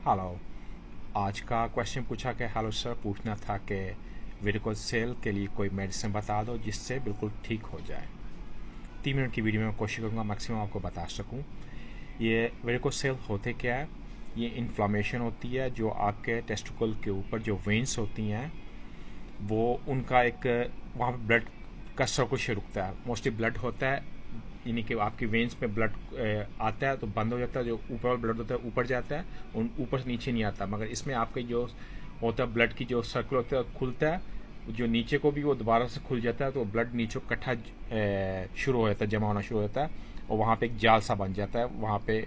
Hello. आज का question पूछा कि हेलो सर, पूछना था कि वेरिकोज सेल के लिए कोई मेडिसिन बता दो जिससे बिल्कुल ठीक हो जाए। 3 मिनट की वीडियो में कोशिश करूँगा मैक्सिमम आपको बता सकूँ। ये वेरिकोज सेल होते क्या है? ये इन्फ्लामेशन होती है जो आपके टेस्टिकल के ऊपर जो वेन्स होती हैं वो उनका एक वहाँ पर ब्लड का सर्कुलेशन रुकता है। मोस्टली ब्लड होता है, यानी कि आपकी वेन्स में ब्लड आता है तो बंद हो जाता है। जो ऊपर वाला ब्लड होता है ऊपर जाता है, ऊपर से नीचे नहीं आता। मगर इसमें आपके जो होता है ब्लड की जो सर्कल होता है खुलता है, जो नीचे को भी वो दोबारा से खुल जाता है, तो ब्लड नीचे इकट्ठा शुरू हो जाता है, जमा होना शुरू हो जाता है और वहाँ पे एक जाल सा बन जाता है। वहाँ पे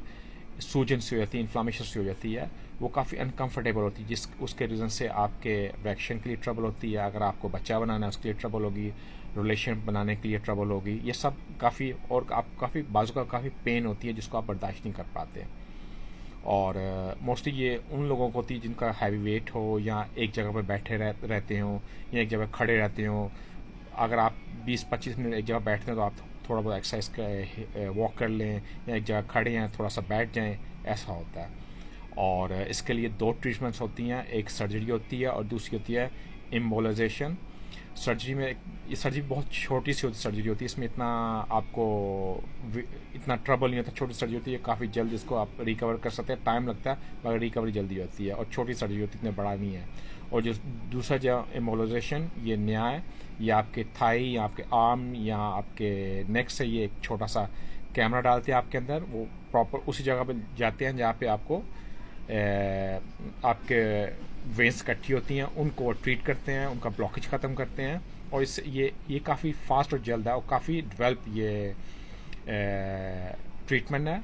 सूजन सी हो जाती है, इन्फ्लामेशन सी हो जाती है, वो काफ़ी अनकंफर्टेबल होती है, जिस उसके रीज़न से आपके वैक्सीन के लिए ट्रबल होती है। अगर आपको बच्चा बनाना है उसके लिए ट्रबल होगी, रिलेशन बनाने के लिए ट्रबल होगी। ये सब काफ़ी, और आप काफ़ी बाजू का काफ़ी पेन होती है जिसको आप बर्दाश्त नहीं कर पाते। और मोस्टली ये उन लोगों को होती है जिनका हैवी वेट हो, या एक जगह पर बैठे रहते हों, या एक जगह खड़े रहते हों। अगर आप 20-25 मिनट एक जगह बैठते हैं तो आप थोड़ा बहुत एक्सरसाइज वॉक कर लें, या एक जगह खड़े हैं थोड़ा सा बैठ जाएं, ऐसा होता है। और इसके लिए 2 ट्रीटमेंट्स होती हैं, एक सर्जरी होती है और दूसरी होती है एम्बोलाइजेशन। सर्जरी में ये सर्जरी बहुत छोटी सी सर्जरी होती है, इसमें इतना आपको इतना ट्रबल नहीं होता। छोटी सर्जरी होती है, काफ़ी जल्द इसको आप रिकवर कर सकते हैं। टाइम लगता है मगर रिकवरी जल्दी होती है, और छोटी सर्जरी होती है, इतने बड़ा नहीं है। और जो दूसरा जो एम्बोलाइजेशन, ये नया है। ये आपके थाई या आपके आर्म या आपके नेक से ये एक छोटा सा कैमरा डालते हैं आपके अंदर, वो प्रॉपर उसी जगह पे जाते हैं जहाँ पे आपको आपके वेंस इकट्ठी होती हैं, उनको ट्रीट करते हैं, उनका ब्लॉकेज ख़त्म करते हैं। और इससे ये काफ़ी फास्ट और जल्द है, और काफ़ी डेवलप ये ट्रीटमेंट है।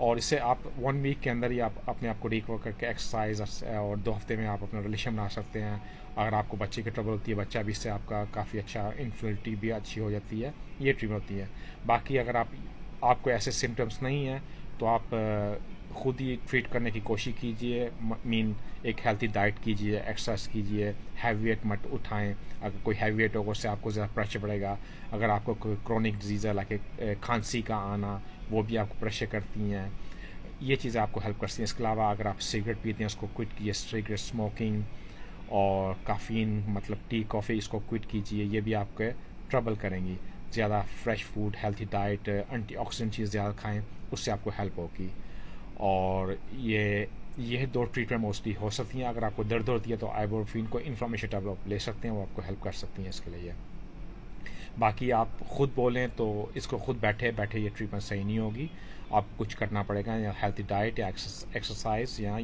और इससे आप 1 वीक के अंदर ही आप अपने आप को रिकवर करके एक्सरसाइज, और 2 हफ्ते में आप अपना रिलेशन बना सकते हैं। अगर आपको बच्चे की ट्रबल होती है, बच्चा भी इससे आपका काफ़ी अच्छा, इन्फर्टिलिटी भी अच्छी हो जाती है। ये ट्रीटमेंट होती है। बाकी अगर आपको ऐसे सिम्टम्स नहीं हैं तो आप खुद ही ट्रीट करने की कोशिश कीजिए। मीन एक हेल्थी डाइट कीजिए, एक्सरसाइज कीजिए, हैवी वेट मत उठाएं। अगर कोई हैवी वेट होगा उससे आपको ज़्यादा प्रेशर पड़ेगा। अगर आपको कोई क्रॉनिक डिजीज़ है लाइक खांसी का आना, वो भी आपको प्रेशर करती हैं। ये चीज़ें आपको हेल्प करती हैं। इसके अलावा अगर आप सिगरेट पीते हैं उसको क्विट कीजिए, सिगरेट स्मोकिंग और काफ़ीन मतलब टी कॉफ़ी, इसको क्विट कीजिए। ये भी आपके ट्रबल करेंगी। ज़्यादा fresh food, healthy diet, antioxidant चीज़ ज़्यादा खाएं, उससे आपको हेल्प होगी। और ये 2 ट्रीटमेंट मोस्टली हो सकती हैं। अगर आपको दर्द होती है तो आइबुप्रोफेन को इन्फ्लेमेशन टैबलेट ले सकते हैं, वो आपको हेल्प कर सकती हैं इसके लिए। बाकी आप खुद बोलें तो इसको खुद बैठे बैठे ये ट्रीटमेंट सही नहीं होगी। आपको कुछ करना पड़ेगा, या हेल्थी डाइट या एक्सरसाइज, या